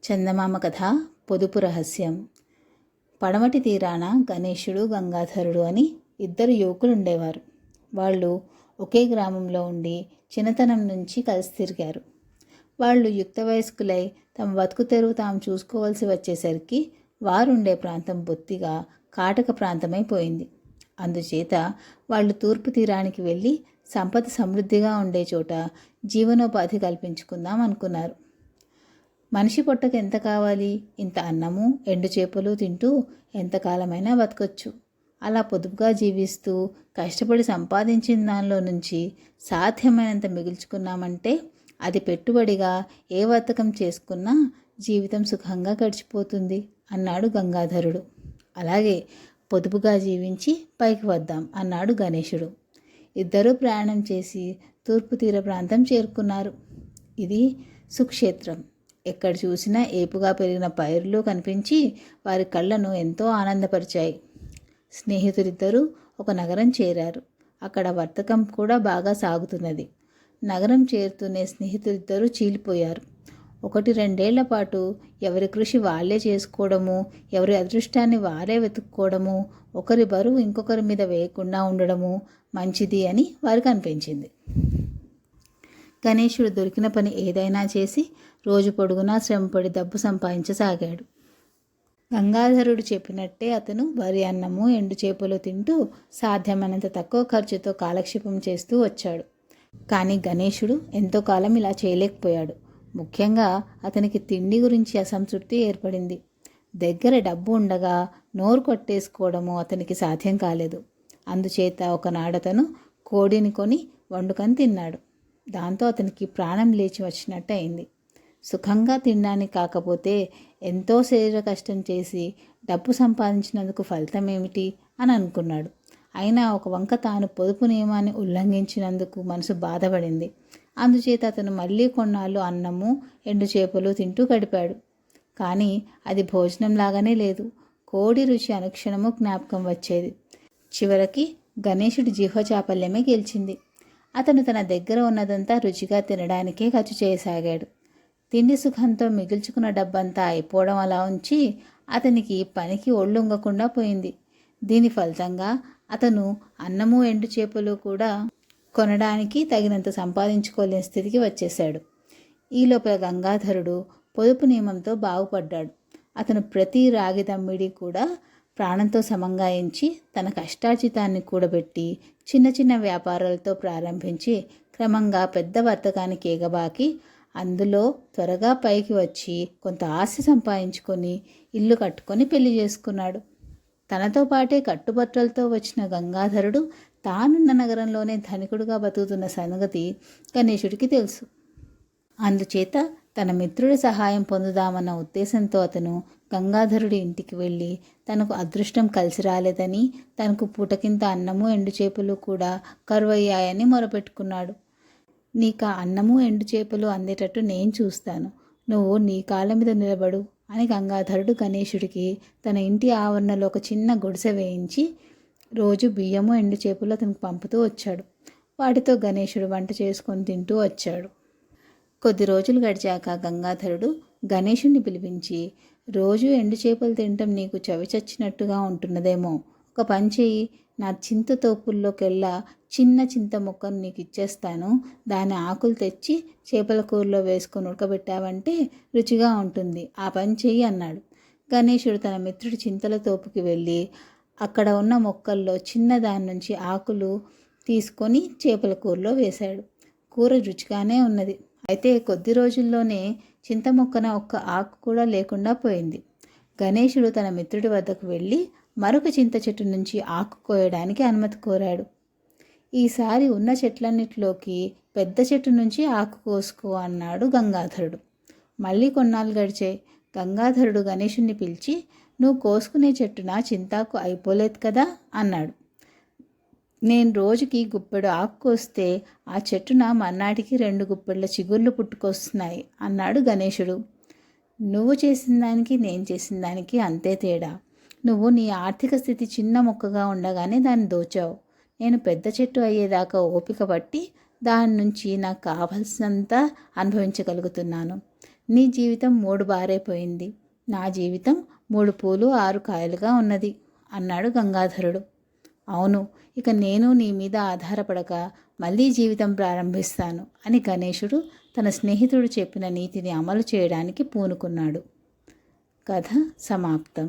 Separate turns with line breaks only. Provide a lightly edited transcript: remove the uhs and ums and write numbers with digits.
చందమామ కథ పొదుపు రహస్యం. పడమటి తీరాన గణేశుడు, గంగాధరుడు అని ఇద్దరు యువకులు ఉండేవారు. వాళ్ళు ఒకే గ్రామంలో ఉండి చిన్నతనం నుంచి కలిసి తిరిగారు. వాళ్ళు యుక్త వయస్కులై తమ బతుకు తెరువు తాము చూసుకోవాల్సి వచ్చేసరికి వారుండే ప్రాంతం బొత్తిగా కాటక ప్రాంతమైపోయింది. అందుచేత వాళ్ళు తూర్పు తీరానికి వెళ్ళి సంపద సమృద్ధిగా ఉండే చోట జీవనోపాధి కల్పించుకుందాం అనుకున్నారు. మనిషి పొట్టకు ఎంత కావాలి? ఇంత అన్నము, ఎండు చేపలు తింటూ ఎంతకాలమైనా బతకొచ్చు. అలా పొదుపుగా జీవిస్తూ కష్టపడి సంపాదించిన దానిలో నుంచి సాధ్యమైనంత మిగుల్చుకున్నామంటే అది పెట్టుబడిగా ఏ వర్తకం చేసుకున్నా జీవితం సుఖంగా గడిచిపోతుంది అన్నాడు గంగాధరుడు. అలాగే పొదుపుగా జీవించి పైకి వద్దాం అన్నాడు గణేశుడు. ఇద్దరూ ప్రయాణం చేసి తూర్పు తీర ప్రాంతం చేరుకున్నారు. ఇది సుక్షేత్రం. ఎక్కడ చూసినా ఏపుగా పెరిగిన పైర్లు కనిపించి వారి కళ్ళను ఎంతో ఆనందపరిచాయి. స్నేహితులిద్దరూ ఒక నగరం చేరారు. అక్కడ వర్తకం కూడా బాగా సాగుతున్నది. నగరం చేరుతూనే స్నేహితులిద్దరూ చీలిపోయారు. 1-2 పాటు ఎవరి కృషి వాళ్ళే చేసుకోవడము, ఎవరి అదృష్టాన్ని వారే వెతుక్కోవడము, ఒకరి బరువు ఇంకొకరి మీద వేయకుండా ఉండడము మంచిది అని వారికి అనిపించింది. గణేశుడు దొరికిన పని ఏదైనా చేసి రోజు పొడుగునా శ్రమపడి డబ్బు సంపాదించసాగాడు. గంగాధరుడు చెప్పినట్టే అతను వరి అన్నము, ఎండు చేపలు తింటూ సాధ్యమైనంత తక్కువ ఖర్చుతో కాలక్షేపం చేస్తూ వచ్చాడు. కానీ గణేశుడు ఎంతో కాలం ఇలా చేయలేకపోయాడు. ముఖ్యంగా అతనికి తిండి గురించి అసంతృప్తి ఏర్పడింది. దగ్గర డబ్బు ఉండగా నోరు కొట్టేసుకోవడము అతనికి సాధ్యం కాలేదు. అందుచేత ఒకనాడతను కోడిని కొని వండుకొని తిన్నాడు. దాంతో అతనికి ప్రాణం లేచి వచ్చినట్టు అయింది. సుఖంగా తినడానికి కాకపోతే ఎంతో శరీర కష్టం చేసి డబ్బు సంపాదించినందుకు ఫలితం ఏమిటి అని అనుకున్నాడు. అయినా ఒక వంక తాను పొదుపు నియమాన్ని ఉల్లంఘించినందుకు మనసు బాధపడింది. అందుచేత అతను మళ్ళీ కొన్నాళ్ళు అన్నము, ఎండు చేపలు తింటూ గడిపాడు. కానీ అది భోజనం లాగానే లేదు. కోడి రుచి అనుక్షణము జ్ఞాపకం వచ్చేది. చివరికి గణేశుడి జిహ్వ చాపల్యమే గెలిచింది. అతను తన దగ్గర ఉన్నదంతా రుచిగా తినడానికే ఖర్చు చేయసాగాడు. తిండి సుఖంతో మిగుల్చుకున్న డబ్బంతా అయిపోవడం అలా ఉంచి అతనికి పనికి ఒళ్ళొంగకుండా పోయింది. దీని ఫలితంగా అతను అన్నము, ఎండు చేపలు కూడా కొనడానికి తగినంత సంపాదించుకోలేని స్థితికి వచ్చేశాడు. ఈలోపల గంగాధరుడు పొదుపు నియమంతో బాగుపడ్డాడు. అతను ప్రతి రాగి దమ్మిడి కూడా ప్రాణంతో సమంగా ఎంచి తన కష్టార్జితాన్ని కూడబెట్టి చిన్న చిన్న వ్యాపారాలతో ప్రారంభించి క్రమంగా పెద్ద వర్తకానికి ఎగబాకి అందులో త్వరగా పైకి వచ్చి కొంత ఆస్తి సంపాదించుకొని ఇల్లు కట్టుకొని పెళ్లి చేసుకున్నాడు. తనతో పాటే కట్టుబట్టలతో వచ్చిన గంగాధరుడు తానున్న నగరంలోనే ధనికుడుగా బతుకుతున్న సంగతి గణేశుడికి తెలుసు. అందుచేత తన మిత్రుడి సహాయం పొందుదామన్న ఉద్దేశంతో అతను గంగాధరుడి ఇంటికి వెళ్ళి తనకు అదృష్టం కలిసి రాలేదని, తనకు పూటకింత అన్నము, ఎండు చేపలు కూడా కరువయ్యాయని మొరపెట్టుకున్నాడు. నీకు అన్నము, ఎండు చేపలు అందేటట్టు నేను చూస్తాను, నువ్వు నీ కాళ్ళ మీద నిలబడు అని గంగాధరుడు గణేశుడికి తన ఇంటి ఆవరణలో ఒక చిన్న గుడిసె వేయించి రోజు బియ్యము, ఎండు చేపలు అతనికి పంపుతూ వచ్చాడు. వాటితో గణేశుడు వంట చేసుకొని తింటూ వచ్చాడు. కొద్ది రోజులు గడిచాక గంగాధరుడు గణేశుడిని పిలిపించి, రోజు ఎండు చేపలు తినటం నీకు చవి చచ్చినట్టుగా ఉంటున్నదేమో, ఒక పని చెయ్యి, నా చింత తోపుల్లోకెల్లా చిన్న చింత మొక్కను నీకు ఇచ్చేస్తాను, దాని ఆకులు తెచ్చి చేపల కూరలో వేసుకొని ఉడకబెట్టావంటే రుచిగా ఉంటుంది, ఆ పని చెయ్యి అన్నాడు. గణేశుడు తన మిత్రుడి చింతల తోపుకి వెళ్ళి అక్కడ ఉన్న మొక్కల్లో చిన్న దాని నుంచి ఆకులు తీసుకొని చేపల కూరలో వేశాడు. కూర రుచిగానే ఉన్నది. అయితే కొద్ది రోజుల్లోనే చింత మొక్కన ఒక్క ఆకు కూడా లేకుండా పోయింది. గణేశుడు తన మిత్రుడి వద్దకు వెళ్ళి మరొక చింత చెట్టు నుంచి ఆకు కోయడానికి అనుమతి కోరాడు. ఈసారి ఉన్న చెట్లన్నిటిలోకి పెద్ద చెట్టు నుంచి ఆకు కోసుకో అన్నాడు గంగాధరుడు. మళ్ళీ కొన్నాళ్ళు గడిచాయి. గంగాధరుడు గణేశుడిని పిలిచి, నువ్వు కోసుకునే చెట్టున చింతాకు అయిపోలేదు కదా అన్నాడు. నేను రోజుకి గుప్పెడు ఆకు కోస్తే ఆ చెట్టున మర్నాటికి 2 గుప్పెళ్ళ చిగుర్లు పుట్టుకొస్తున్నాయి అన్నాడు గణేశుడు. నువ్వు చేసిన దానికి నేను చేసిన దానికి అంతే తేడా. నువ్వు నీ ఆర్థిక స్థితి చిన్న మొక్కగా ఉండగానే దాన్ని దోచావు. నేను పెద్ద చెట్టు అయ్యేదాకా ఓపిక పట్టి దాని నుంచి నాకు కావలసినంత అనుభవించగలుగుతున్నాను. నీ జీవితం 3 బారైపోయింది, నా జీవితం 3 పూలు 6 కాయలుగా ఉన్నది అన్నాడు గంగాధరుడు. అవును, ఇక నేను నీ మీద ఆధారపడక మళ్ళీ జీవితం ప్రారంభిస్తాను అని గణేశుడు తన స్నేహితుడు చెప్పిన నీతిని అమలు చేయడానికి పూనుకున్నాడు. కథ సమాప్తం.